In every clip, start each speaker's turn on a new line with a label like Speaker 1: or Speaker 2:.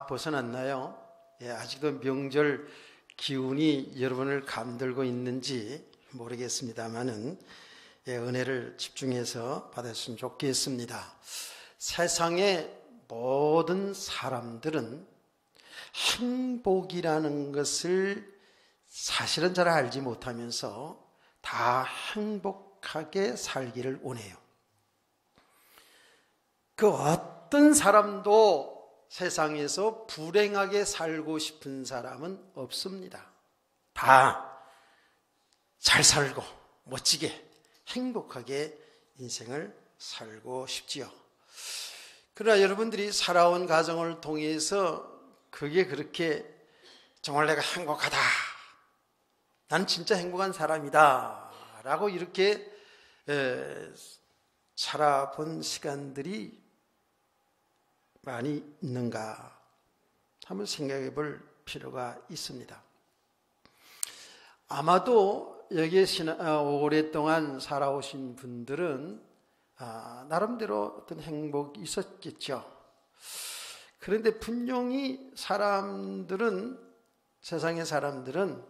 Speaker 1: 벗어났나요? 아직도 명절 기운이 여러분을 감돌고 있는지 모르겠습니다만은 은혜를 집중해서 받았으면 좋겠습니다. 세상의 모든 사람들은 행복이라는 것을 사실은 잘 알지 못하면서 다 행복하게 살기를 원해요. 그 어떤 사람도 세상에서 불행하게 살고 싶은 사람은 없습니다. 다 잘 살고 멋지게 행복하게 인생을 살고 싶지요. 그러나 여러분들이 살아온 가정을 통해서 그게 그렇게 정말 내가 행복하다, 나는 진짜 행복한 사람이다 라고 이렇게 살아본 시간들이 많이 있는가 한번 생각해 볼 필요가 있습니다. 아마도 여기에 오랫동안 살아오신 분들은 나름대로 어떤 행복이 있었겠죠. 그런데 분명히 세상의 사람들은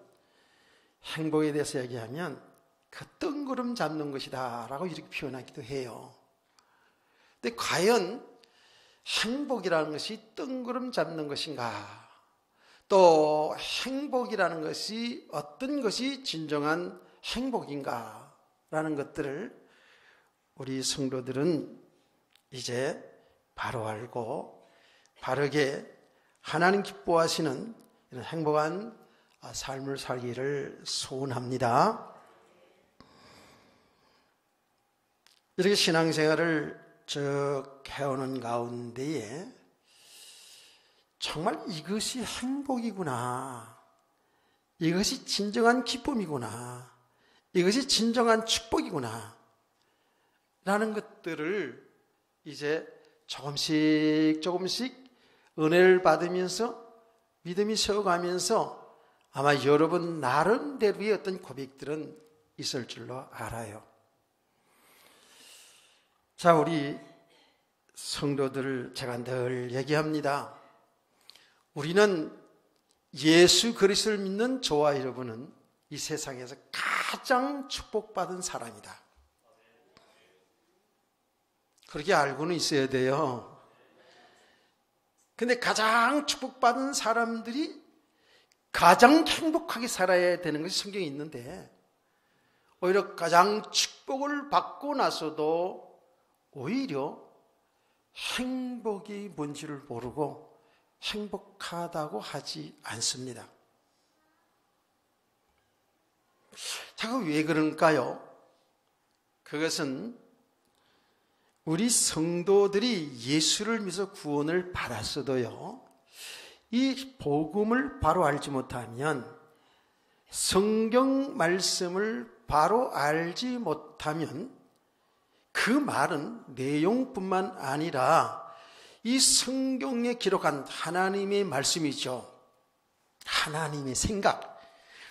Speaker 1: 행복에 대해서 얘기하면 그 뜬구름 잡는 것이다 라고 이렇게 표현하기도 해요. 근데 과연 행복이라는 것이 뜬구름 잡는 것인가? 또 행복이라는 것이 어떤 것이 진정한 행복인가? 라는 것들을 우리 성도들은 이제 바로 알고 바르게 하나님 기뻐하시는 이런 행복한 삶을 살기를 소원합니다. 이렇게 신앙생활을 쭉 해오는 가운데에 정말 이것이 행복이구나, 이것이 진정한 기쁨이구나, 이것이 진정한 축복이구나 라는 것들을 이제 조금씩 은혜를 받으면서 믿음이 세워가면서 아마 여러분 나름대로의 어떤 고백들은 있을 줄로 알아요. 자, 우리 성도들을 제가 늘 얘기합니다. 우리는 예수 그리스도를 믿는 저와 여러분은 이 세상에서 가장 축복받은 사람이다. 그렇게 알고는 있어야 돼요. 근데 가장 축복받은 사람들이 가장 행복하게 살아야 되는 것이 성경에 있는데, 오히려 가장 축복을 받고 나서도 오히려 행복이 뭔지를 모르고 행복하다고 하지 않습니다. 자, 왜 그럴까요? 그것은 우리 성도들이 예수를 믿어 구원을 받았어도요, 이 복음을 바로 알지 못하면, 성경 말씀을 바로 알지 못하면 그 말은 내용뿐만 아니라 이 성경에 기록한 하나님의 말씀이죠. 하나님의 생각,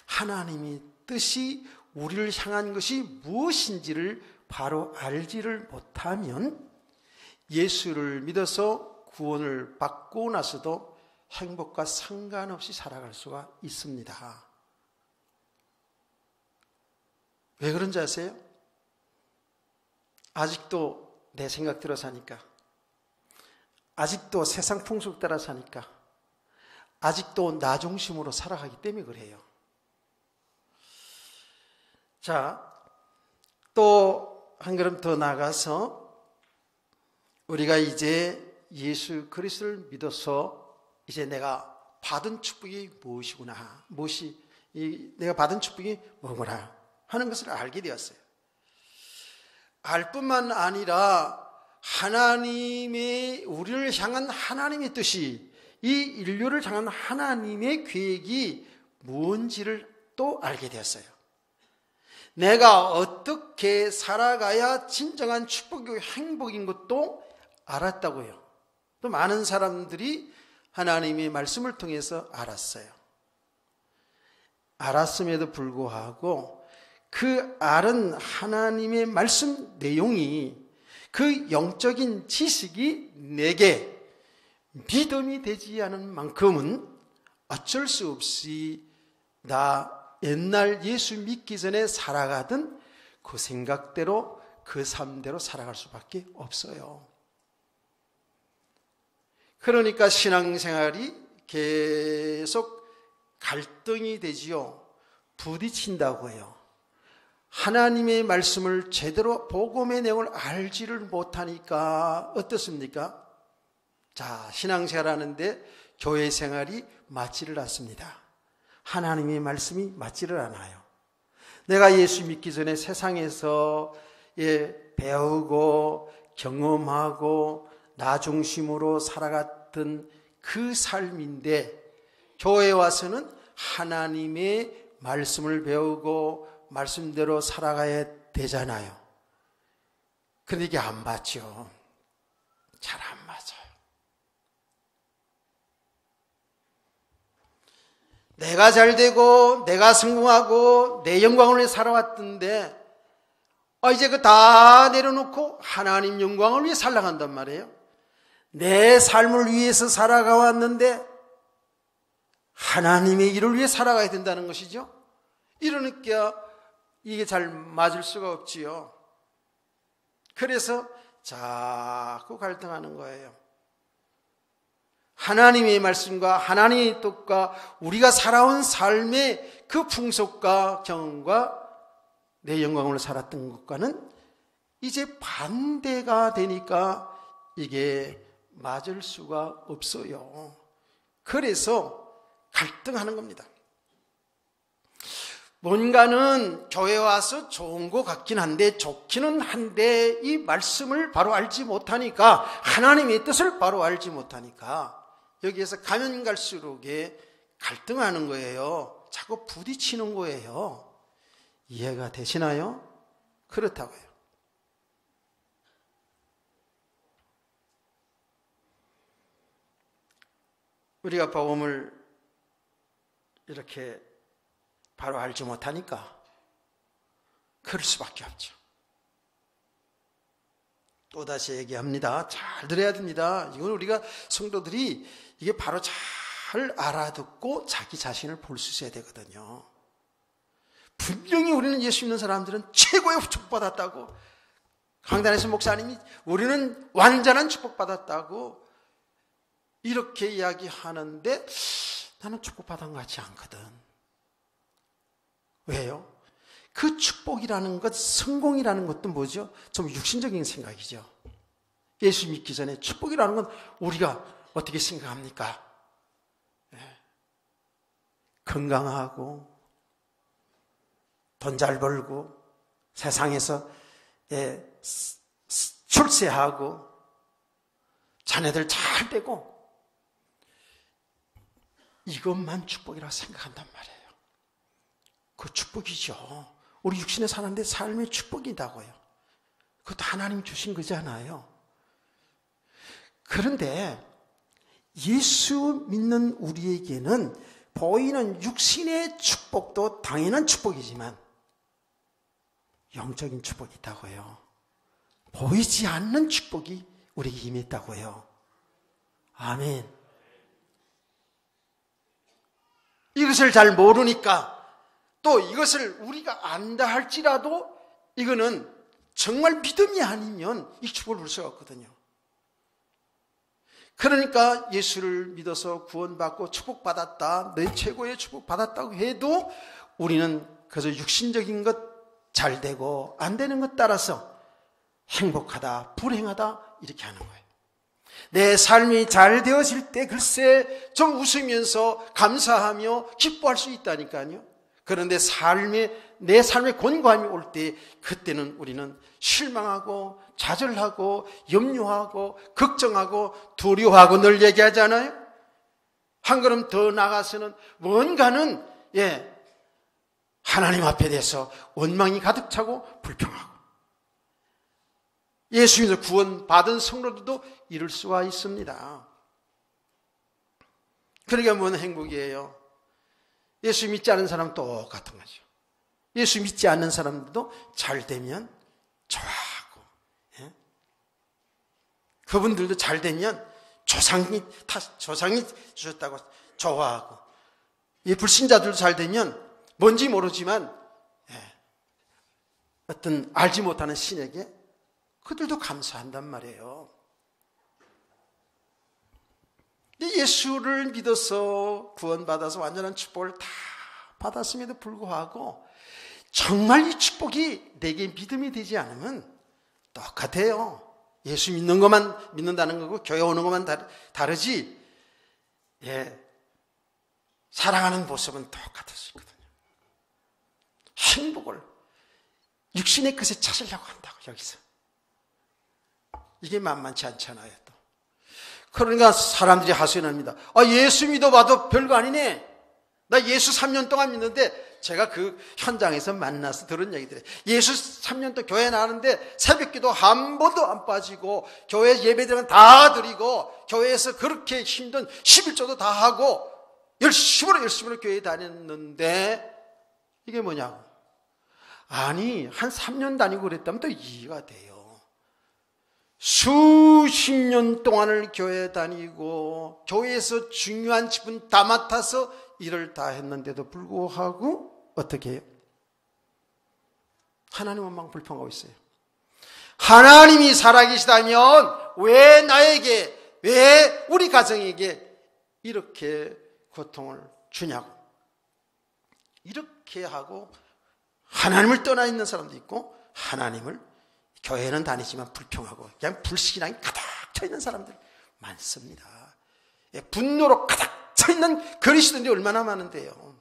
Speaker 1: 하나님의 뜻이 우리를 향한 것이 무엇인지를 바로 알지를 못하면 예수를 믿어서 구원을 받고 나서도 행복과 상관없이 살아갈 수가 있습니다. 왜 그런지 아세요? 아직도 내 생각대로 사니까, 아직도 세상 풍속 따라 사니까, 아직도 나 중심으로 살아가기 때문에 그래요. 자, 또 한 걸음 더 나가서 우리가 이제 예수 그리스도를 믿어서 이제 내가 받은 축복이 무엇이구나, 내가 받은 축복이 뭐구나 하는 것을 알게 되었어요. 알 뿐만 아니라 우리를 향한 하나님의 뜻이, 이 인류를 향한 하나님의 계획이 뭔지를 또 알게 되었어요. 내가 어떻게 살아가야 진정한 축복이고 행복인 것도 알았다고요. 또 많은 사람들이 하나님의 말씀을 통해서 알았어요. 알았음에도 불구하고 그 알은 하나님의 말씀 내용이, 그 영적인 지식이 내게 믿음이 되지 않은 만큼은 어쩔 수 없이 나 옛날 예수 믿기 전에 살아가던 그 생각대로 그 삶대로 살아갈 수밖에 없어요. 그러니까 신앙생활이 계속 갈등이 되지요. 부딪힌다고 해요. 하나님의 말씀을 제대로 복음의 내용을 알지를 못하니까 어떻습니까? 자, 신앙생활 하는데 교회 생활이 맞지를 않습니다. 하나님의 말씀이 맞지를 않아요. 내가 예수 믿기 전에 세상에서 배우고 경험하고 나 중심으로 살아갔던 그 삶인데 교회에 와서는 하나님의 말씀을 배우고 말씀대로 살아가야 되잖아요. 그런데 이게 안 맞죠. 잘 안 맞아요. 내가 잘 되고 내가 성공하고 내 영광을 위해 살아왔던데 이제 그 다 내려놓고 하나님 영광을 위해 살아간단 말이에요. 내 삶을 위해서 살아가 왔는데 하나님의 일을 위해 살아가야 된다는 것이죠. 이러니까 이게 잘 맞을 수가 없지요. 그래서 자꾸 갈등하는 거예요. 하나님의 말씀과 하나님의 뜻과 우리가 살아온 삶의 그 풍속과 경험과 내 영광으로 살았던 것과는 이제 반대가 되니까 이게 맞을 수가 없어요. 그래서 갈등하는 겁니다. 뭔가는 교회 와서 좋은 것 같긴 한데 좋기는 한데 이 말씀을 바로 알지 못하니까 하나님의 뜻을 바로 알지 못하니까 여기에서 가면 갈수록 갈등하는 거예요. 자꾸 부딪히는 거예요. 이해가 되시나요? 그렇다고요. 우리가 복음을 이렇게 바로 알지 못하니까 그럴 수밖에 없죠. 또다시 얘기합니다. 잘 들어야 됩니다. 이건 우리가 성도들이 이게 바로 잘 알아듣고 자기 자신을 볼 수 있어야 되거든요. 분명히 우리는 예수 믿는 사람들은 최고의 축복받았다고, 강단에서 목사님이 우리는 완전한 축복받았다고 이렇게 이야기하는데 나는 축복받은 것 같지 않거든. 왜요? 그 축복이라는 것, 성공이라는 것도 뭐죠? 좀 육신적인 생각이죠. 예수 믿기 전에 축복이라는 건 우리가 어떻게 생각합니까? 건강하고 돈 잘 벌고 세상에서 출세하고 자녀들 잘 되고 이것만 축복이라고 생각한단 말이에요. 그 축복이죠. 우리 육신에 사는데 삶의 축복이다고요. 그것도 하나님 주신 거잖아요. 그런데 예수 믿는 우리에게는 보이는 육신의 축복도 당연한 축복이지만 영적인 축복이 있다고요. 보이지 않는 축복이 우리에게 임했다고요. 아멘. 이것을 잘 모르니까 또 이것을 우리가 안다 할지라도 이거는 정말 믿음이 아니면 이 축복을 볼 수가 없거든요. 그러니까 예수를 믿어서 구원받고 축복받았다, 내 최고의 축복받았다고 해도 우리는 그저 육신적인 것 잘 되고 안 되는 것 따라서 행복하다, 불행하다 이렇게 하는 거예요. 내 삶이 잘 되어질 때 글쎄 좀 웃으면서 감사하며 기뻐할 수 있다니까요. 그런데 내 삶의 곤고함이 올 때 그때는 우리는 실망하고 좌절하고 염려하고 걱정하고 두려워하고 늘 얘기하잖아요. 한 걸음 더 나가서는 뭔가는 하나님 앞에 대해서 원망이 가득 차고 불평하고 예수님께서 구원받은 성도들도 이럴 수가 있습니다. 그러니까 뭔 행복이에요? 예수 믿지 않는 사람은 똑같은 거죠. 예수 믿지 않는 사람들도 잘 되면 좋아하고, 그분들도 잘 되면 조상이 주셨다고 좋아하고, 이 불신자들도 잘 되면 뭔지 모르지만 어떤 알지 못하는 신에게 그들도 감사한단 말이에요. 예수를 믿어서 구원받아서 완전한 축복을 다 받았음에도 불구하고 정말 이 축복이 내게 믿음이 되지 않으면 똑같아요. 예수 믿는 것만 믿는다는 거고 교회 오는 것만 다르지, 살아가는 모습은 똑같을 수 있거든요. 행복을 육신의 것에 찾으려고 한다고, 여기서. 이게 만만치 않잖아요, 또. 그러니까 사람들이 하소연합니다. 예수 믿어봐도 별거 아니네. 나 예수 3년 동안 믿는데, 제가 그 현장에서 만나서 들은 얘기들이에요. 예수 3년 동안 교회 나가는데 새벽기도 한 번도 안 빠지고, 교회 예배들은 다 드리고, 교회에서 그렇게 힘든 11조도 다 하고, 열심으로 교회에 다녔는데, 이게 뭐냐고. 아니, 한 3년 다니고 그랬다면 또 이해가 돼요. 수십 년 동안을 교회에 다니고 교회에서 중요한 직분 다 맡아서 일을 다 했는데도 불구하고 어떻게 해요? 하나님 원망 불평하고 있어요. 하나님이 살아계시다면 왜 나에게, 왜 우리 가정에게 이렇게 고통을 주냐고. 이렇게 하고 하나님을 떠나 있는 사람도 있고, 하나님을 교회는 다니지만 불평하고 그냥 불신앙이 가득 차 있는 사람들 많습니다. 분노로 가득 차 있는 그리스도인들이 얼마나 많은데요.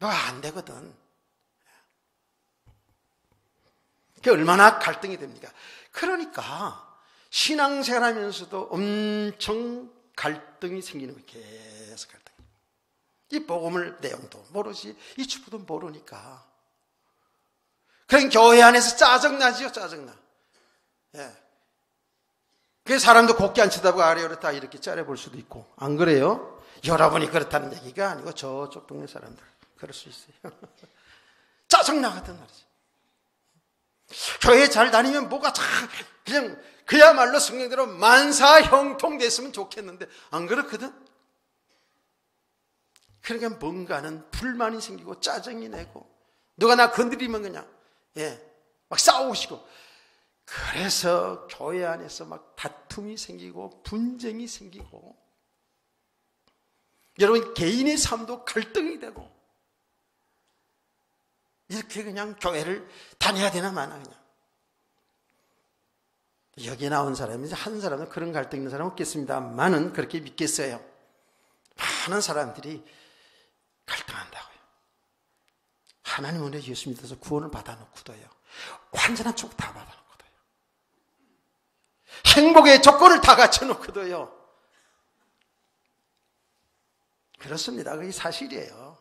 Speaker 1: 뭐가 안 되거든. 그게 얼마나 갈등이 됩니까? 그러니까 신앙생활 하면서도 엄청 갈등이 생기는 거예요. 계속 갈등. 이 복음을 내용도 모르지, 이 축복도 모르니까. 그냥 교회 안에서 짜증나지요, 짜증나. 그 사람도 곱게 안 쳐다보고 아래로 다 이렇게 째려볼 수도 있고, 안 그래요? 여러분이 그렇다는 얘기가 아니고 저쪽 동네 사람들 그럴 수 있어요. 짜증나거든 말이지. 교회 잘 다니면 뭐가 다 그냥 그야말로 성경대로 만사형통 됐으면 좋겠는데 안 그렇거든. 그러니까 뭔가는 불만이 생기고 짜증이 내고, 누가 나 건드리면 그냥 막 싸우고 싶고, 그래서 교회 안에서 막 다툼이 생기고 분쟁이 생기고, 여러분 개인의 삶도 갈등이 되고, 이렇게 그냥 교회를 다녀야 되나 마나. 그냥 여기 나온 사람이 한 사람은 그런 갈등 있는 사람 없겠습니다만은 그렇게 믿겠어요. 많은 사람들이 갈등한다고요. 하나님 은혜 예수 믿어서 구원을 받아놓고도요, 완전한 축복 다 받아놓고도요, 행복의 조건을 다 갖춰놓고도요, 그렇습니다. 그게 사실이에요.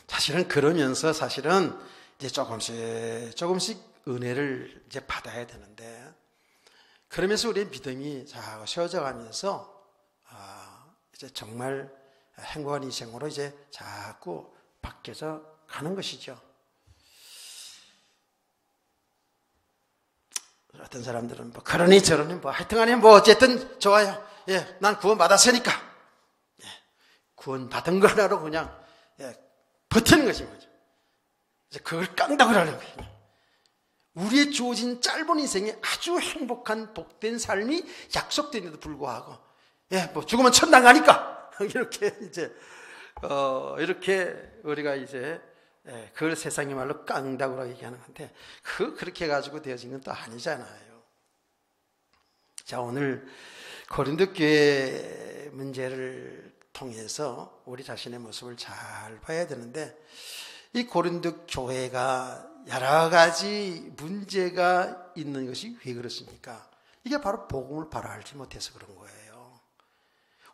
Speaker 1: 사실은 그러면서 사실은 이제 조금씩 은혜를 이제 받아야 되는데, 그러면서 우리의 믿음이 자꾸 세워져가면서 이제 정말 행복한 인생으로 이제 자꾸 바뀌어져 가는 것이죠. 어떤 사람들은 뭐 그러니 저러니 뭐 하여튼간에 뭐 어쨌든 좋아요. 난 구원 받았으니까 구원 받은 거라로 그냥 버티는 것인 거죠. 이제 그걸 깡다고 하는 거예요. 우리의 주어진 짧은 인생에 아주 행복한 복된 삶이 약속되는데도 불구하고, 뭐 죽으면 천당 가니까 이렇게 이제 이렇게 우리가 이제 그걸 세상의 말로 깡다구라고 얘기하는 건데, 그렇게 가지고 되어진 건 또 아니잖아요. 자, 오늘 고린도 교회 문제를 통해서 우리 자신의 모습을 잘 봐야 되는데, 이 고린도 교회가 여러 가지 문제가 있는 것이 왜 그렇습니까? 이게 바로 복음을 바로 알지 못해서 그런 거예요.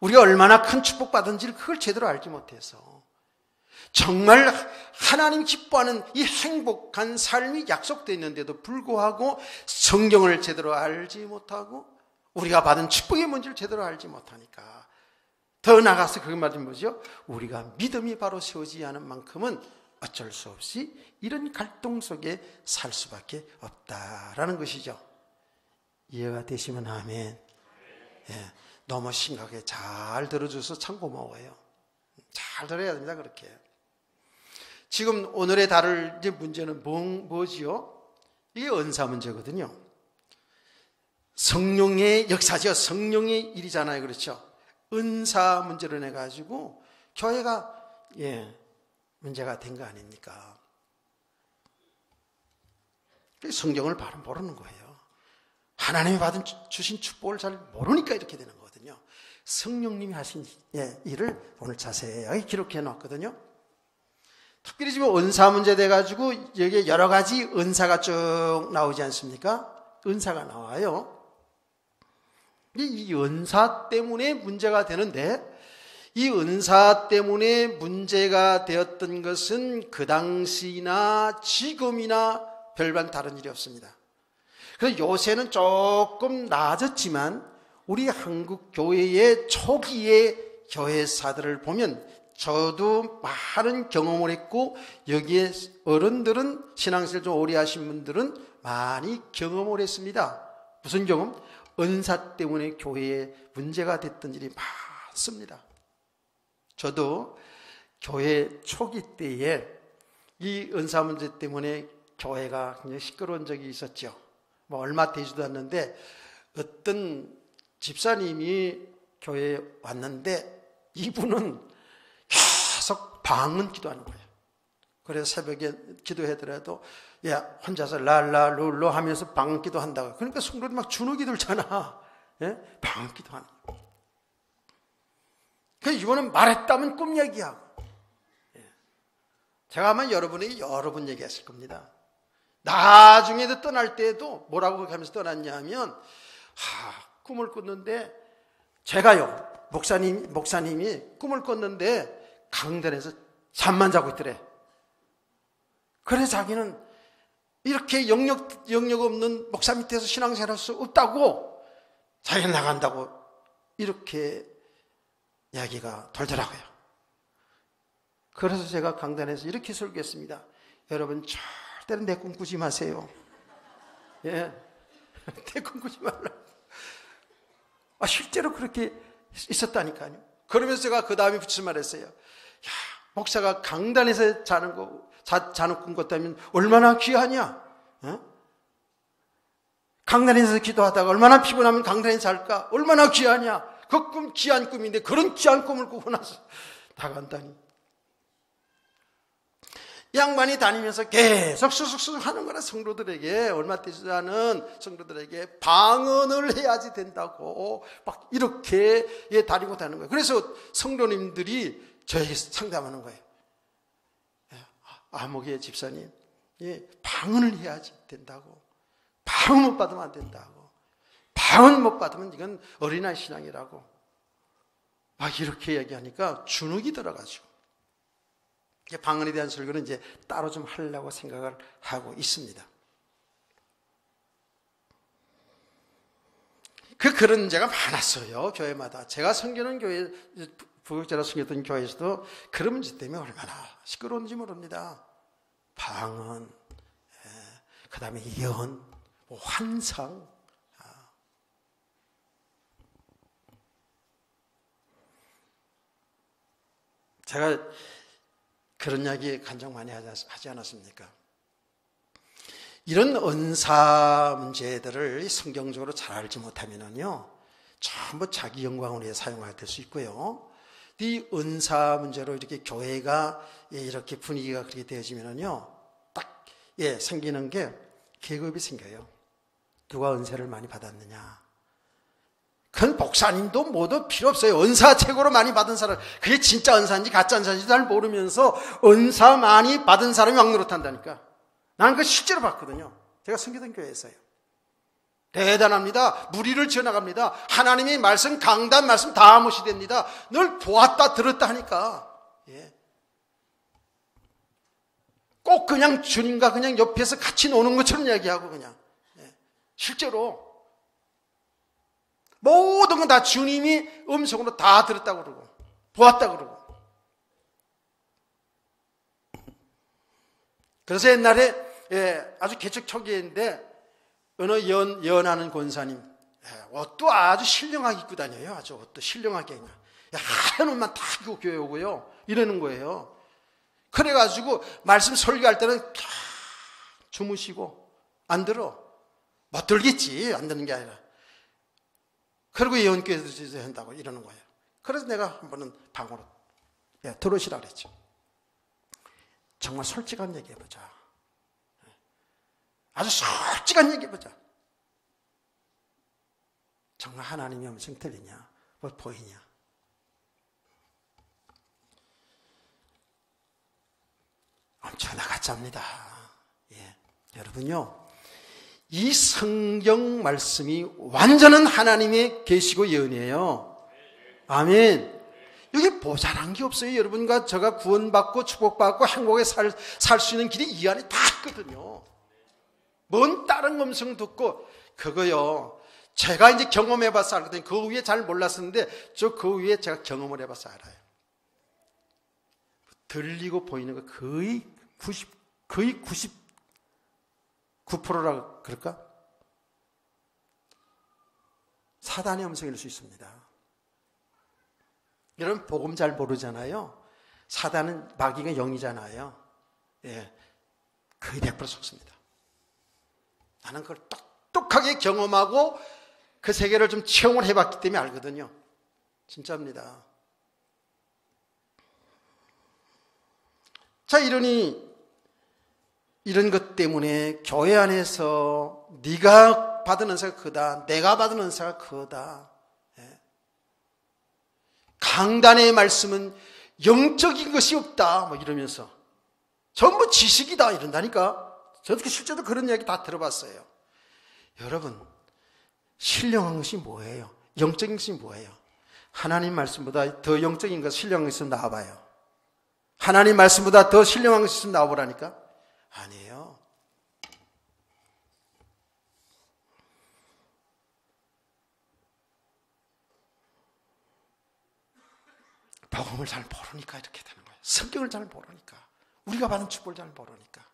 Speaker 1: 우리가 얼마나 큰 축복받은지를 그걸 제대로 알지 못해서, 정말 하나님 기뻐하는 이 행복한 삶이 약속되어 있는데도 불구하고 성경을 제대로 알지 못하고 우리가 받은 축복의 뭔지를 제대로 알지 못하니까, 더 나아가서 그 말은 뭐죠? 우리가 믿음이 바로 세워지지 않은 만큼은 어쩔 수 없이 이런 갈등 속에 살 수밖에 없다라는 것이죠. 이해가 되시면 아멘. 예, 너무 심각하게 잘 들어줘서 참 고마워요. 잘 들어야 됩니다. 그렇게. 지금 오늘의 다룰 이제 문제는 뭐지요? 이게 은사 문제거든요. 성령의 역사죠. 성령의 일이잖아요. 그렇죠? 은사 문제로 해가지고 교회가 문제가 된 거 아닙니까? 성경을 바로 모르는 거예요. 하나님이 주신 축복을 잘 모르니까 이렇게 되는 거거든요. 성령님이 하신 일을 오늘 자세하게 기록해 놨거든요. 특별히 지금 은사 문제 돼가지고 여기에 여러 가지 은사가 쭉 나오지 않습니까? 은사가 나와요. 이 은사 때문에 문제가 되는데, 이 은사 때문에 문제가 되었던 것은 그 당시나 지금이나 별반 다른 일이 없습니다. 그래서 요새는 조금 나아졌지만 우리 한국 교회의 초기의 교회사들을 보면 저도 많은 경험을 했고, 여기에 어른들은, 신앙생활 좀 오래 하신 분들은 많이 경험을 했습니다. 무슨 경험? 은사 때문에 교회에 문제가 됐던 일이 많습니다. 저도 교회 초기 때에 이 은사 문제 때문에 교회가 굉장히 시끄러운 적이 있었죠. 뭐 얼마 되지도 않는데 어떤 집사님이 교회에 왔는데 이분은 계속 방언 기도하는 거예요. 그래서 새벽에 기도하더라도 혼자서 랄라 룰루 하면서 방언 기도한다고. 그러니까 성도들이 막 주눅이 들잖아. 방언 기도하는 거예요. 그래서 이거는 말했다면 꿈 얘기야. 제가 아마 여러분에게 여러 번 얘기했을 겁니다. 나중에도 떠날 때에도 뭐라고 하면서 떠났냐면, 꿈을 꿨는데, 제가요, 목사님이 꿈을 꿨는데 강단에서 잠만 자고 있더래. 그래서 자기는 이렇게 영역 없는 목사 밑에서 신앙생활 할 수 없다고, 자기가 나간다고 이렇게 이야기가 돌더라고요. 그래서 제가 강단에서 이렇게 설교했습니다. 여러분 절대로 내 꿈 꾸지 마세요. 내 꿈 꾸지 말라고. 실제로 그렇게 있었다니까요. 그러면서 제가 그 다음에 붙여 말했어요. 목사가 강단에서 자는 꿈 꿨다면 얼마나 귀하냐? 강단에서 기도하다가 얼마나 피곤하면 강단에서 잘까? 얼마나 귀하냐? 그 꿈 귀한 꿈인데 그런 귀한 꿈을 꾸고 나서 나간다니. 양반이 다니면서 계속 수숙수숙 하는 거라. 성도들에게, 얼마 되지 않은 성도들에게 방언을 해야지 된다고 막 이렇게 다니고 다니는 거예요. 그래서 성도님들이 저에게 상담하는 거예요. 아무개 집사님, 방언을 해야지 된다고. 방언 못 받으면 안 된다고. 방언 못 받으면 이건 어린아이 신앙이라고 막 이렇게 얘기하니까 주눅이 들어가지고 방언에 대한 설교는 이제 따로 좀 하려고 생각을 하고 있습니다. 그런 문제가 많았어요. 교회마다. 제가 섬기는 교회, 부역자로 섬겼던 교회에서도 그런 문제 때문에 얼마나 시끄러운지 모릅니다. 방언, 그 다음에 예언, 환상. 제가 그런 이야기 간증 많이 하지 않았습니까? 이런 은사 문제들을 성경적으로 잘 알지 못하면요, 전부 자기 영광을 위해 사용하게 될 수 있고요. 이 은사 문제로 이렇게 교회가 이렇게 분위기가 그렇게 되어지면요, 딱 생기는 게 계급이 생겨요. 누가 은사를 많이 받았느냐? 그건 목사님도 모두 필요 없어요. 은사 최고로 많이 받은 사람, 그게 진짜 은사인지 가짜 은사인지 잘 모르면서 은사 많이 받은 사람이 막 노릇한다니까. 나는 그거 실제로 봤거든요. 제가 섬기던 교회에서요. 대단합니다. 무리를 지어나갑니다. 하나님의 말씀, 강단 말씀 다 무시됩니다. 늘 보았다 들었다 하니까. 꼭 그냥 주님과 그냥 옆에서 같이 노는 것처럼 얘기하고 그냥. 실제로 모든 건 다 주님이 음성으로 다 들었다고 그러고 보았다고 그러고. 그래서 옛날에 아주 개척 초기인데 어느 연하는 권사님 옷도 아주 신령하게 입고 다녀요. 아주 옷도 신령하게 그냥 하얀 옷만 다 입고 교회 오고요. 이러는 거예요. 그래가지고 말씀 설교할 때는 주무시고 안 들어. 못 들겠지. 안 듣는 게 아니라. 그리고 예언교회에서 한다고 이러는 거예요. 그래서 내가 한 번은 방으로 들어오시라 그랬죠. 정말 솔직한 얘기 해보자. 아주 솔직한 얘기 해보자. 정말 하나님의 음성 들리냐? 뭐 보이냐? 엄청나 가짜입니다. 여러분요, 이 성경 말씀이 완전한 하나님의 계시고 예언이에요. 아멘. 여기 모자란 게 없어요. 여러분과 제가 구원받고 축복받고 행복하게 살 수 있는 길이 이 안에 다 있거든요. 뭔 다른 음성 듣고 그거요, 제가 이제 경험해봐서 알거든요. 그 위에 잘 몰랐었는데 저 그 위에 제가 경험을 해봐서 알아요. 들리고 보이는 거 거의 99%라 그럴까? 사단의 음성일 수 있습니다. 여러분 복음 잘 모르잖아요. 사단은 마귀가 영이잖아요. 거의 100% 속습니다. 나는 그걸 똑똑하게 경험하고 그 세계를 좀 체험을 해봤기 때문에 알거든요. 진짜입니다. 자, 이러니 이런 것 때문에 교회 안에서 네가 받은 은사가 크다, 내가 받은 은사가 크다. 강단의 말씀은 영적인 것이 없다, 뭐 이러면서 전부 지식이다 이런다니까. 저도 실제로 그런 이야기 다 들어봤어요. 여러분, 신령한 것이 뭐예요? 영적인 것이 뭐예요? 하나님 말씀보다 더 영적인 것, 신령한 것이 나와봐요. 하나님 말씀보다 더 신령한 것이 있으면 나와보라니까? 아니에요. 복음을 잘 모르니까 이렇게 되는 거예요. 성경을 잘 모르니까. 우리가 받은 축복을 잘 모르니까.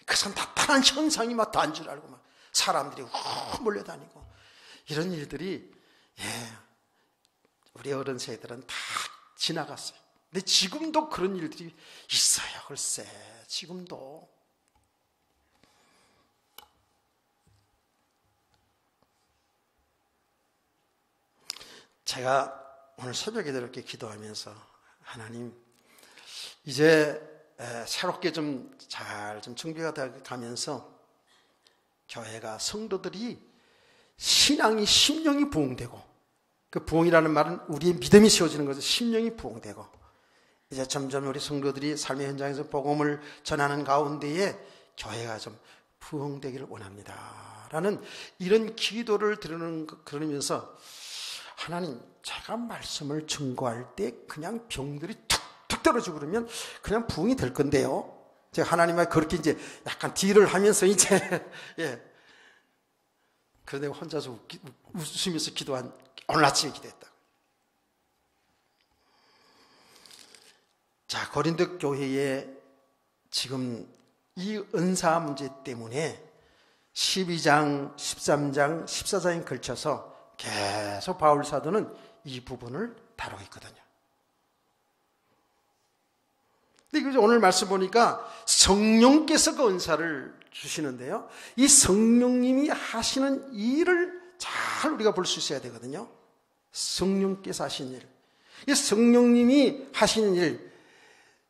Speaker 1: 그래서 나타난 현상이 막 단 줄 알고 막 사람들이 훅 몰려다니고 이런 일들이 우리 어른 세대들은 다 지나갔어요. 근데 지금도 그런 일들이 있어요. 글쎄, 지금도. 제가 오늘 새벽에 이렇게 기도하면서 하나님, 이제 새롭게 좀 잘 준비가 돼 가면서 교회가 성도들이 신앙이 심령이 부흥되고, 그 부흥이라는 말은 우리의 믿음이 세워지는 거죠. 심령이 부흥되고 이제 점점 우리 성도들이 삶의 현장에서 복음을 전하는 가운데에 교회가 좀 부흥되기를 원합니다 라는 이런 기도를 들으면서 하나님, 제가 말씀을 증거할 때 그냥 병들이 툭툭 떨어지고 그러면 그냥 부흥이 될 건데요. 제가 하나님과 그렇게 이제 약간 딜을 하면서 이제 그런데 혼자서 웃으면서 오늘 아침에 기도했다. 자, 고린도 교회에 지금 이 은사 문제 때문에 12장, 13장, 14장에 걸쳐서 계속 바울 사도는 이 부분을 다루고 있거든요. 근데 오늘 말씀 보니까 성령께서 그 은사를 주시는데요. 이 성령님이 하시는 일을 잘 우리가 볼 수 있어야 되거든요. 성령께서 하신 일. 이 성령님이 하시는 일,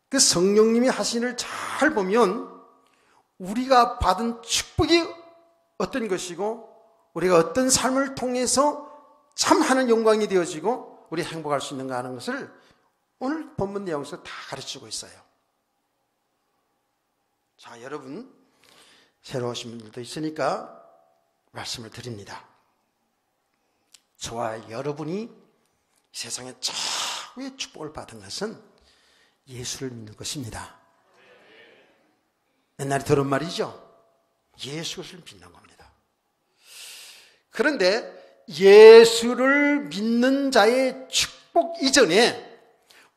Speaker 1: 그 성령님이 하신 일을 잘 보면 우리가 받은 축복이 어떤 것이고 우리가 어떤 삶을 통해서 참 하는 영광이 되어지고 우리 행복할 수 있는가 하는 것을 오늘 본문 내용에서 다 가르치고 있어요. 자, 여러분, 새로 오신 분들도 있으니까 말씀을 드립니다. 저와 여러분이 세상에 최고의 축복을 받은 것은 예수를 믿는 것입니다. 옛날에 들은 말이죠. 예수를 믿는 겁니다. 그런데 예수를 믿는 자의 축복 이전에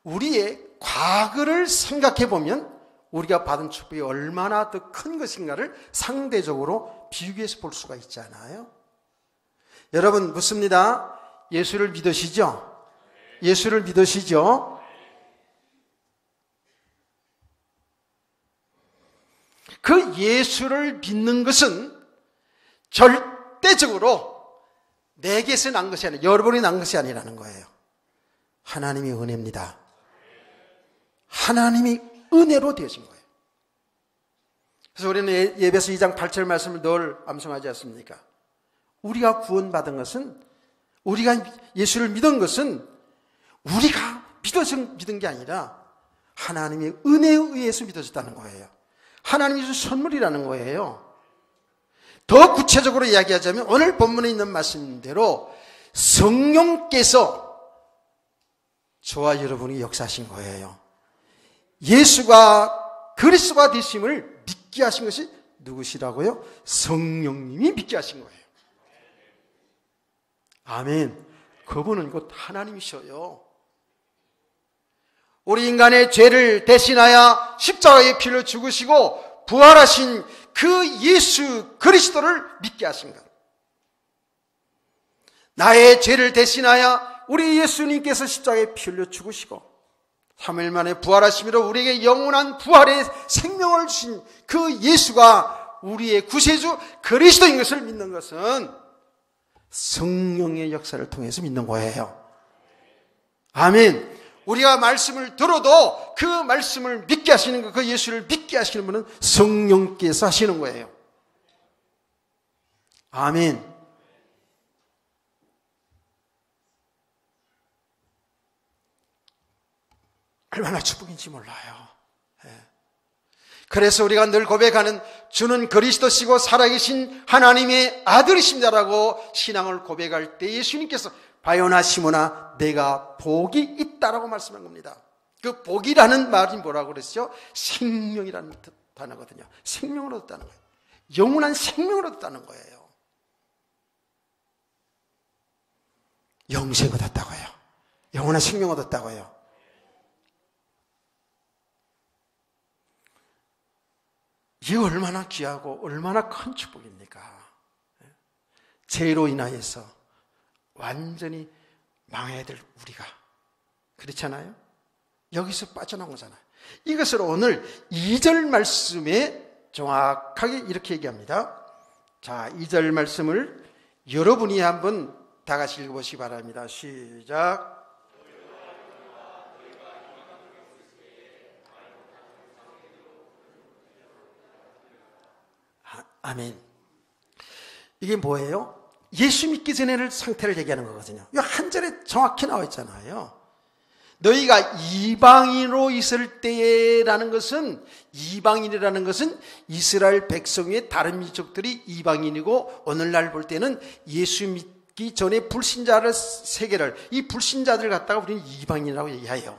Speaker 1: 우리의 과거를 생각해 보면 우리가 받은 축복이 얼마나 더 큰 것인가를 상대적으로 비교해서 볼 수가 있잖아요. 여러분 묻습니다. 예수를 믿으시죠? 예수를 믿으시죠? 그 예수를 믿는 것은 절대적으로 내게서 난 것이 아니라 여러분이 난 것이 아니라는 거예요. 하나님의 은혜입니다. 하나님이 은혜로 되어진 거예요. 그래서 우리는 예배서 2장 8절 말씀을 늘 암송하지 않습니까? 우리가 구원받은 것은, 우리가 예수를 믿은 것은 우리가 믿어서 믿은 게 아니라 하나님의 은혜에 의해서 믿어졌다는 거예요. 하나님이 주신 선물이라는 거예요. 더 구체적으로 이야기하자면 오늘 본문에 있는 말씀대로 성령께서 저와 여러분이 역사하신 거예요. 예수가 그리스도가 되심을 믿게 하신 것이 누구시라고요? 성령님이 믿게 하신 거예요. 아멘. 그분은 곧 하나님이셔요. 우리 인간의 죄를 대신하여 십자가의 피를 죽으시고 부활하신 그 예수 그리스도를 믿게 하신 것. 나의 죄를 대신하여 우리 예수님께서 십자가의 피 흘려 죽으시고 3일 만에 부활하심으로 우리에게 영원한 부활의 생명을 주신 그 예수가 우리의 구세주 그리스도인 것을 믿는 것은 성령의 역사를 통해서 믿는 거예요. 아멘. 우리가 말씀을 들어도 그 말씀을 믿게 하시는 것, 그 예수를 믿게 하시는 분은 성령께서 하시는 거예요. 아멘. 얼마나 축복인지 몰라요. 그래서 우리가 늘 고백하는 주는 그리스도시고 살아계신 하나님의 아들이십니다라고 신앙을 고백할 때 예수님께서 바요나 시몬아 내가 복이 있다라고 말씀한 겁니다. 그 복이라는 말이 뭐라고 그랬죠? 생명이라는 단어거든요. 생명을 얻었다는 거예요. 영원한 생명을 얻었다는 거예요. 영생 얻었다고요. 영원한 생명 얻었다고요. 이게 얼마나 귀하고 얼마나 큰 축복입니까? 죄로 인하여서 완전히 망해야 될 우리가 그렇잖아요. 여기서 빠져나온 거잖아요. 이것을 오늘 2절 말씀에 정확하게 이렇게 얘기합니다. 자, 2절 말씀을 여러분이 한번 다 같이 읽어보시기 바랍니다. 시작. 아멘. 이게 뭐예요? 예수 믿기 전에를 상태를 얘기하는 거거든요. 이 한 절에 정확히 나와 있잖아요. 너희가 이방인으로 있을 때라는 것은, 이방인이라는 것은 이스라엘 백성 외에 다른 민족들이 이방인이고, 오늘날 볼 때는 예수 믿기 전에 불신자를 세계를, 이 불신자들 갖다가 우리는 이방인이라고 얘기해요.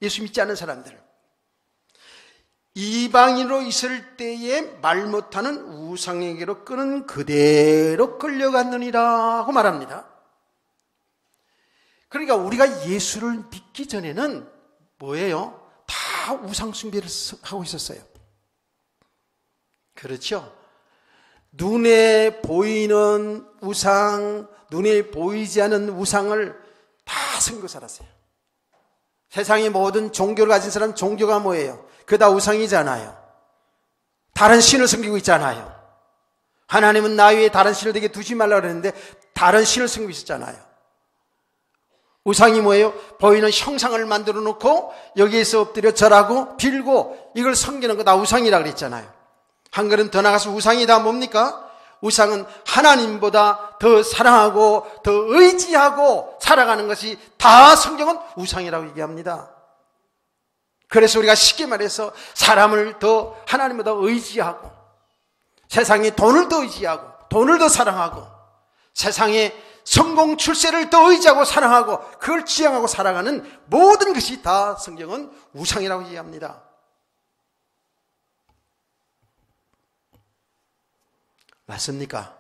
Speaker 1: 예수 믿지 않는 사람들. 이방인으로 있을 때에 말 못하는 우상에게로 끄는 그대로 끌려갔느니라 하고 말합니다. 그러니까 우리가 예수를 믿기 전에는 뭐예요? 다 우상 숭배를 하고 있었어요. 그렇죠? 눈에 보이는 우상, 눈에 보이지 않는 우상을 다 섬기고 살았어요. 세상의 모든 종교를 가진 사람 종교가 뭐예요? 그게 다 우상이잖아요. 다른 신을 섬기고 있잖아요. 하나님은 나 위에 다른 신을 되게 두지 말라고 그랬는데 다른 신을 섬기고 있었잖아요. 우상이 뭐예요? 보이는 형상을 만들어 놓고 여기에서 엎드려 절하고 빌고 이걸 섬기는 거 다 우상이라고 그랬잖아요. 한 걸음 더 나가서 우상이 다 뭡니까? 우상은 하나님보다 더 사랑하고 더 의지하고 살아가는 것이 다 성경은 우상이라고 얘기합니다. 그래서 우리가 쉽게 말해서 사람을 더 하나님보다 의지하고 세상에 돈을 더 의지하고 돈을 더 사랑하고 세상에 성공 출세를 더 의지하고 사랑하고 그걸 지향하고 살아가는 모든 것이 다 성경은 우상이라고 얘기합니다. 맞습니까?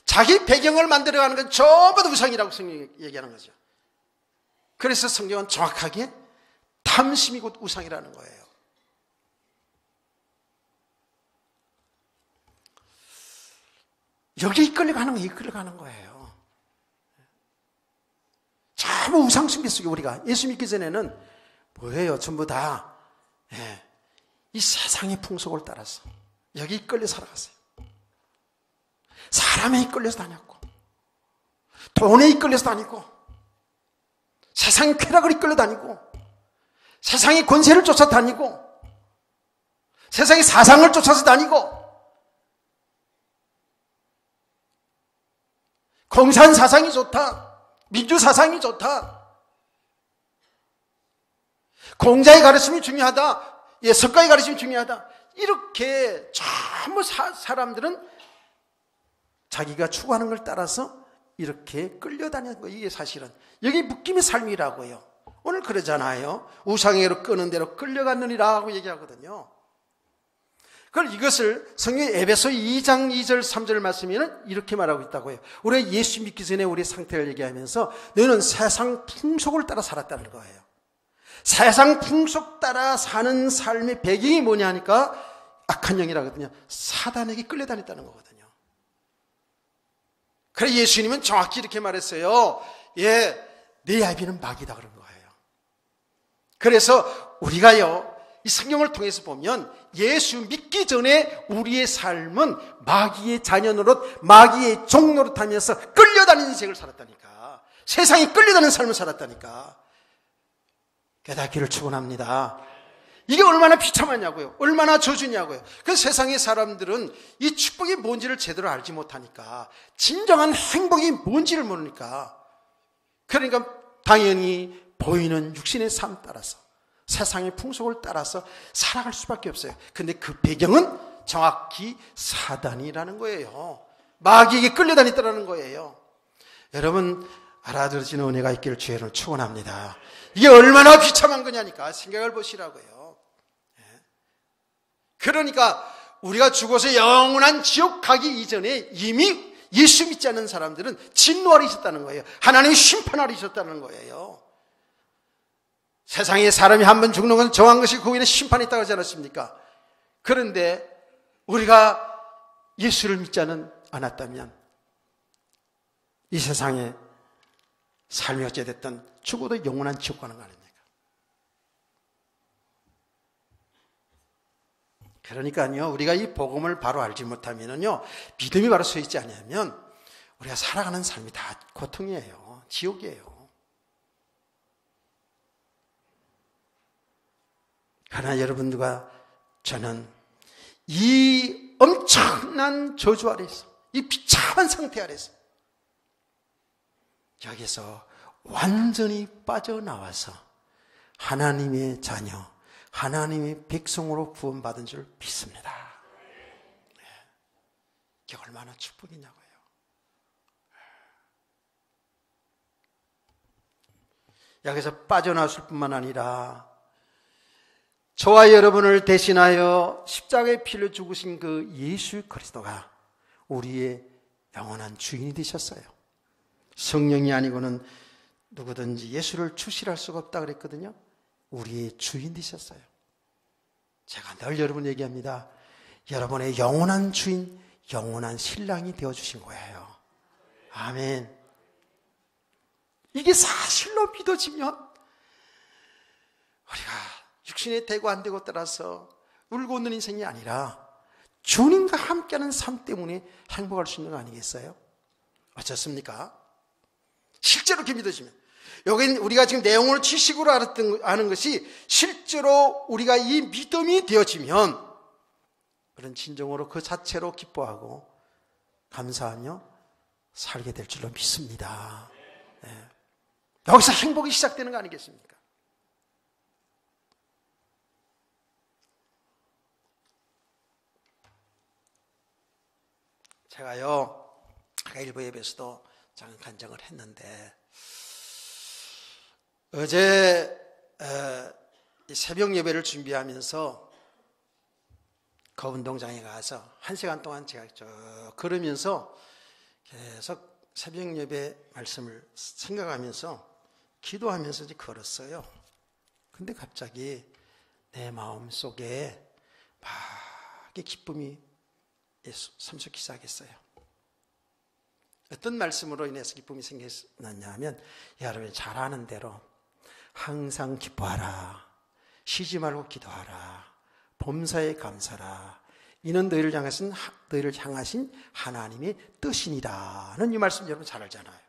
Speaker 1: 자기 배경을 만들어가는 건 전부 다 우상이라고 성경이 얘기하는 거죠. 그래서 성경은 정확하게 다 탐심이 곧 우상이라는 거예요. 여기 이끌려가는 거예요. 이끌려가는 거예요. 전부 우상숭배 속에 우리가 예수 믿기 전에는 뭐예요? 전부 다 이 세상의 풍속을 따라서 여기 이끌려 살아갔어요. 사람에 이끌려서 다녔고 돈에 이끌려서 다니고 세상의 쾌락을 이끌려 다니고 세상의 권세를 쫓아 다니고 세상의 사상을 쫓아서 다니고 공산 사상이 좋다, 민주 사상이 좋다, 공자의 가르침이 중요하다, 석가의 가르침이 중요하다, 이렇게 전부 사람들은 자기가 추구하는 걸 따라서 이렇게 끌려다니는 거예요. 이게 사실은 여기 묶임의 삶이라고요. 오늘 그러잖아요. 우상에로 끄는 대로 끌려갔느니라고 얘기하거든요. 그걸 이것을 성경 에베소 2장 2절 3절 말씀에는 이렇게 말하고 있다고요. 우리가 예수 믿기 전에 우리의 상태를 얘기하면서 너는 세상 풍속을 따라 살았다는 거예요. 세상 풍속 따라 사는 삶의 배경이 뭐냐 하니까 악한 영이라거든요. 사단에게 끌려다녔다는 거거든요. 그래 예수님은 정확히 이렇게 말했어요. 내 아비는 마귀다 그런 거예요. 그래서 우리가요 이 성경을 통해서 보면 예수 믿기 전에 우리의 삶은 마귀의 자녀 노릇, 마귀의 종 노릇하면서 끌려다니는 인생을 살았다니까. 세상에 끌려다니는 삶을 살았다니까. 깨닫기를 축원합니다. 이게 얼마나 비참하냐고요. 얼마나 저주냐고요. 그 세상의 사람들은 이 축복이 뭔지를 제대로 알지 못하니까, 진정한 행복이 뭔지를 모르니까, 그러니까 당연히 보이는 육신의 삶 따라서 세상의 풍속을 따라서 살아갈 수밖에 없어요. 근데 그 배경은 정확히 사단이라는 거예요. 마귀에게 끌려다녔다는 거예요. 여러분 알아들으시는 은혜가 있기를 주의를 축원합니다. 이게 얼마나 비참한 거냐니까 생각을 보시라고요. 그러니까 우리가 죽어서 영원한 지옥 가기 이전에 이미 예수 믿지 않는 사람들은 진노 아래 있었다는 거예요. 하나님의 심판 아래 있었다는 거예요. 세상에 사람이 한 번 죽는 건 정한 것이 거기는 심판이 있다고 하지 않았습니까? 그런데 우리가 예수를 믿지 않았다면 이 세상에 삶이 어찌됐든 죽어도 영원한 지옥 가는 거 아닙니까? 그러니까요 우리가 이 복음을 바로 알지 못하면요 믿음이 바로 서 있지 않으면 우리가 살아가는 삶이 다 고통이에요. 지옥이에요. 그러나 여러분들과 저는 이 엄청난 저주 아래서, 이 비참한 상태 아래서 여기서 완전히 빠져나와서 하나님의 자녀, 하나님의 백성으로 구원받은 줄 믿습니다. 이게 얼마나 축복이냐고요. 여기서 빠져나왔을 뿐만 아니라 저와 여러분을 대신하여 십자가의 피를 죽으신 그 예수 그리스도가 우리의 영원한 주인이 되셨어요. 성령이 아니고는 누구든지 예수를 주시할 수가 없다 그랬거든요. 우리의 주인 되셨어요. 제가 늘 여러분 얘기합니다. 여러분의 영원한 주인, 영원한 신랑이 되어주신 거예요. 아멘. 이게 사실로 믿어지면 우리가 육신에 되고 안 되고 따라서 울고 웃는 인생이 아니라 주님과 함께하는 삶 때문에 행복할 수 있는 거 아니겠어요? 어떻습니까? 실제로 이렇게 믿어지면 여기 우리가 지금 내용을 지식으로 아는 것이 실제로 우리가 이 믿음이 되어지면 그런 진정으로 그 자체로 기뻐하고 감사하며 살게 될 줄로 믿습니다. 네. 여기서 행복이 시작되는 거 아니겠습니까? 제가요, 아까 일부 예배에서도 잠깐 간증을 했는데, 어제 새벽 예배를 준비하면서 그 운동장에 가서 1시간 동안 제가 걸으면서 계속 새벽 예배 말씀을 생각하면서 기도하면서 걸었어요. 근데 갑자기 내 마음 속에 막 기쁨이 샘솟기 시작했어요. 어떤 말씀으로 인해서 기쁨이 생겼느냐 하면, 여러분이 잘 아는 대로 항상 기뻐하라, 쉬지 말고 기도하라, 범사에 감사라, 이는 너희를 향하신 하나님의 뜻이니라는 이 말씀 여러분 잘 알잖아요.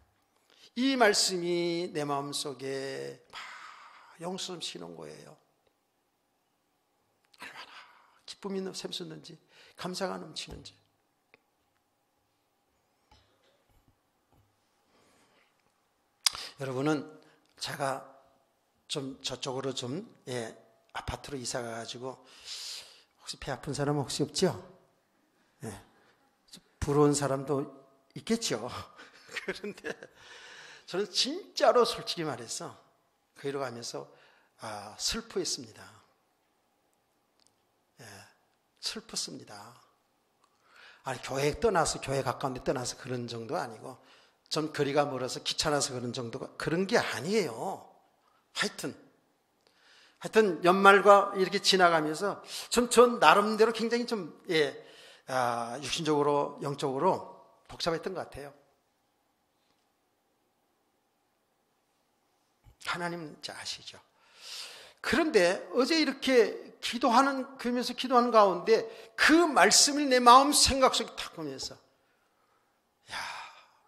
Speaker 1: 이 말씀이 내 마음속에 막 영수좀 쉬는 거예요. 얼마나 기쁨이 샘솟는지, 감사가 넘치는지. 여러분은 제가 좀 저쪽으로 아파트로 이사 가가지고, 혹시 배 아픈 사람 혹시 없죠? 예. 부러운 사람도 있겠죠. 그런데 저는 진짜로 솔직히 말해서 거기로 가면서 슬퍼했습니다. 예, 슬펐습니다. 아니, 교회 가까운 데 떠나서 그런 정도 아니고, 전 거리가 멀어서 귀찮아서 그런 정도가, 그런 게 아니에요. 하여튼 연말과 이렇게 지나가면서 전 나름대로 굉장히 육신적으로, 영적으로 복잡했던 것 같아요. 하나님 아시죠? 그런데 어제 이렇게 그러면서 기도하는 가운데 그 말씀을 내 마음 생각 속에 탁 오면서,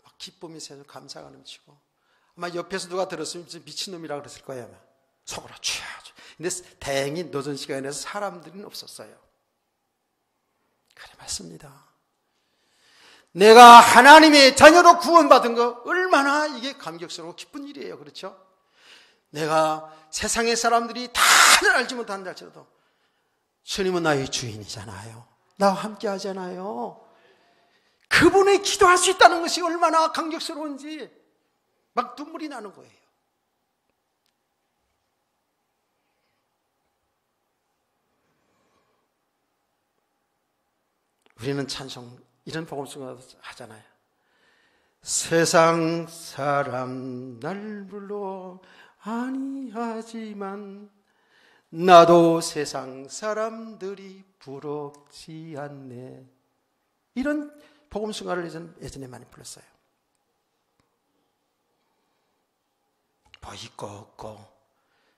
Speaker 1: 막 기쁨이 새서 감사가 넘치고, 아마 옆에서 누가 들었으면 미친놈이라고 그랬을 거예요. 아마. 속으로 취하죠. 근데 다행히 늦은 시간에서 사람들은 없었어요. 그래, 맞습니다. 내가 하나님의 자녀로 구원받은 거 얼마나 이게 감격스러워 기쁜 일이에요. 그렇죠? 내가 세상의 사람들이 다들 알지 못한다 할지라도 주님은 나의 주인이잖아요. 나와 함께 하잖아요. 그분의 기도할 수 있다는 것이 얼마나 감격스러운지 막 눈물이 나는 거예요. 우리는 찬송, 이런 복음송을 하잖아요. 세상 사람 날 불러 아니하지만 나도 세상 사람들이 부럽지 않네. 이런 복음송가를 예전에 많이 불렀어요. 뭐 있고 없고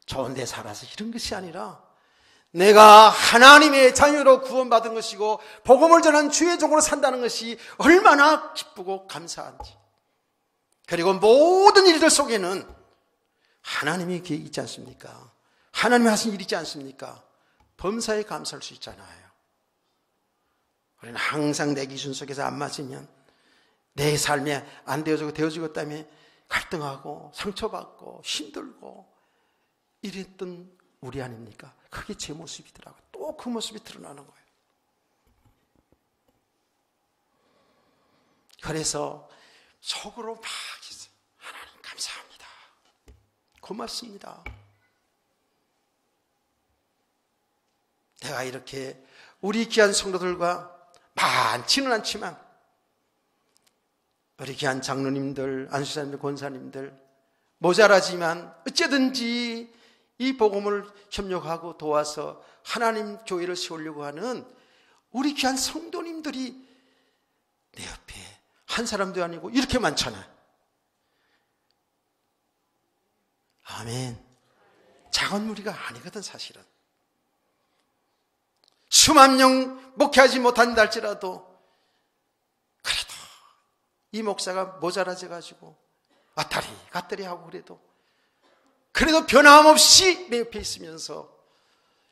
Speaker 1: 좋은 데 살아서 이런 것이 아니라, 내가 하나님의 자녀로 구원받은 것이고 복음을 전한 주의 종으로 산다는 것이 얼마나 기쁘고 감사한지, 그리고 모든 일들 속에는 하나님의 계획이 있지 않습니까? 하나님이 하신 일이 있지 않습니까? 범사에 감사할 수 있잖아요. 우리는 항상 내 기준 속에서 안 맞으면, 내 삶에 안 되어지고 때문에 갈등하고 상처받고 힘들고 이랬던 우리 아닙니까? 그게 제 모습이더라고요. 또 그 모습이 드러나는 거예요. 그래서 속으로 막 하나님 감사합니다, 고맙습니다. 내가 이렇게 우리 귀한 성도들과 많지는 않지만, 우리 귀한 장로님들, 안수사님들, 권사님들 모자라지만 어쨌든지 이 복음을 협력하고 도와서 하나님 교회를 세우려고 하는 우리 귀한 성도님들이 내 옆에 한 사람도 아니고 이렇게 많잖아요. 아멘. 작은 무리가 아니거든 사실은. 수만 명 목회하지 못한다 할지라도 그래도 이 목사가 모자라져가지고 왔다리 갔다리 하고 그래도 변함없이 내 옆에 있으면서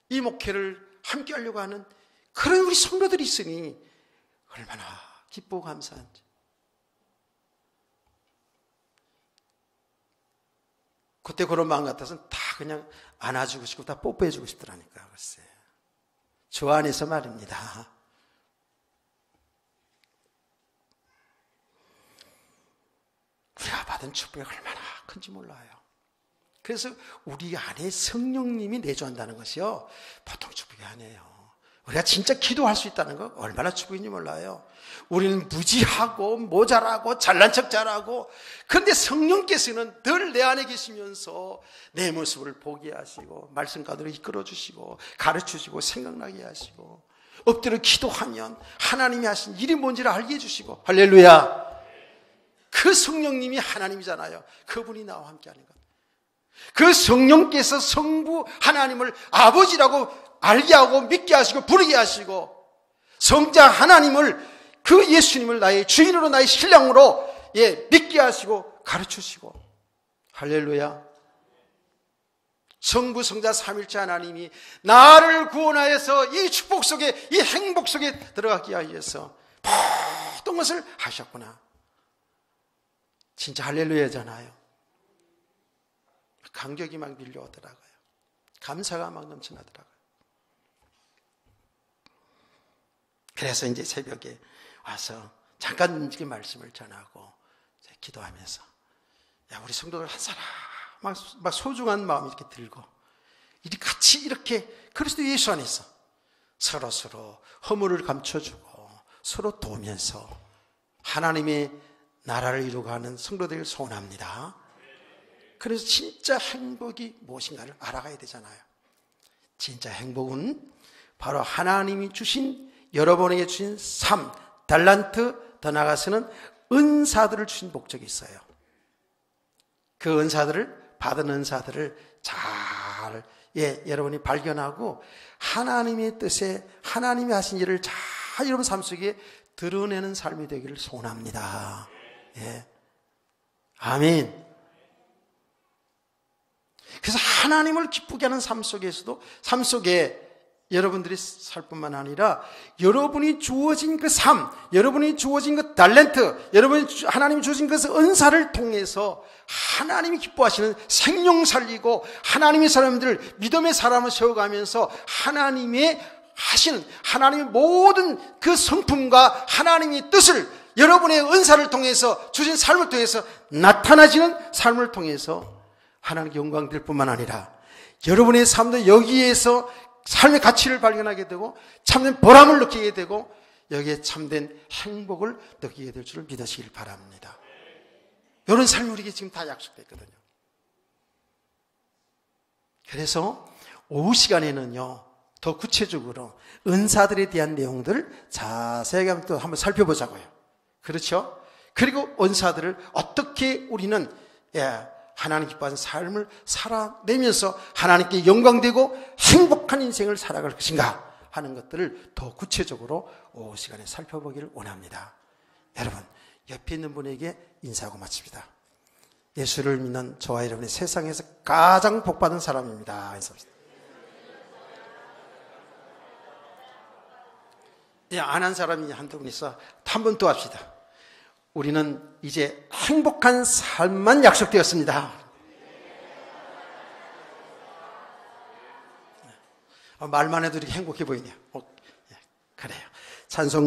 Speaker 1: 이 목회를 함께 하려고 하는 그런 우리 성도들이 있으니 얼마나 기쁘고 감사한지. 그때 그런 마음 같아서는 다 그냥 안아주고 싶고 다 뽀뽀해주고 싶더라니까. 글쎄. 저 안에서 말입니다. 우리가 받은 축복이 얼마나 큰지 몰라요. 그래서 우리 안에 성령님이 내주한다는 것이요, 보통 축복이 아니에요. 우리가 진짜 기도할 수 있다는 거 얼마나 축복인지 몰라요. 우리는 무지하고 모자라고 잘난 척 잘하고, 그런데 성령께서는 늘 내 안에 계시면서 내 모습을 보게 하시고 말씀 가운데로 이끌어 주시고 가르쳐 주시고 생각나게 하시고, 엎드려 기도하면 하나님이 하신 일이 뭔지를 알게 해주시고. 할렐루야. 그 성령님이 하나님이잖아요. 그분이 나와 함께 하는 것. 그 성령께서 성부 하나님을 아버지라고 알게 하고 믿게 하시고 부르게 하시고, 성자 하나님을, 그 예수님을 나의 주인으로 나의 신랑으로 믿게 하시고 가르치시고. 할렐루야. 성부 성자 삼일체 하나님이 나를 구원하여서 이 축복 속에, 이 행복 속에 들어가기 위해서 모든 것을 하셨구나. 진짜 할렐루야잖아요. 감격이 막 밀려오더라고요. 감사가 막 넘쳐나더라고요. 그래서 이제 새벽에 와서 잠깐 이렇게 말씀을 전하고 기도하면서, 야, 우리 성도들 한 사람 막 소중한 마음이 이렇게 들고, 이렇게 같이 이렇게 그리스도 예수 안에서 서로 허물을 감춰주고 서로 도우면서 하나님의 나라를 이루어가는 성도들을 소원합니다. 그래서 진짜 행복이 무엇인가를 알아가야 되잖아요. 진짜 행복은 바로 하나님이 주신, 여러분에게 주신 삶, 달란트, 더 나아가서는 은사들을 주신 목적이 있어요. 그 은사들을, 받은 은사들을 잘 여러분이 발견하고 하나님의 뜻에, 하나님이 하신 일을 잘 여러분 삶 속에 드러내는 삶이 되기를 소원합니다. 아멘. 그래서 하나님을 기쁘게 하는 삶 속에서도, 삶 속에 여러분들이 살 뿐만 아니라 여러분이 주어진 그 삶, 여러분이 주어진 그 달란트, 하나님이 주어진 그 은사를 통해서 하나님이 기뻐하시는 생명 살리고 하나님의 사람들, 믿음의 사람을 세워가면서 하나님의 하시는, 하나님의 모든 그 성품과 하나님의 뜻을 여러분의 은사를 통해서, 주신 삶을 통해서 나타나지는 삶을 통해서 하나님께 영광 될 뿐만 아니라 여러분의 삶도 여기에서 삶의 가치를 발견하게 되고 참된 보람을 느끼게 되고 여기에 참된 행복을 느끼게 될 줄을 믿으시길 바랍니다. 이런 삶이 우리에게 지금 다 약속되어 있거든요. 그래서 오후 시간에는요, 더 구체적으로 은사들에 대한 내용들을 자세하게 한번 살펴보자고요. 그렇죠? 그리고 은사들을 어떻게 우리는 하나님 기뻐하는 삶을 살아내면서 하나님께 영광되고 행복한 인생을 살아갈 것인가 하는 것들을 더 구체적으로 오후 시간에 살펴보기를 원합니다. 여러분, 옆에 있는 분에게 인사하고 마칩니다. 예수를 믿는 저와 여러분이 세상에서 가장 복받은 사람입니다. 안 한 사람이 한두 분 있어. 한 번 더 합시다. 우리는 이제 행복한 삶만 약속되었습니다. 말만 해도 이렇게 행복해 보이네요. 그래요. 찬송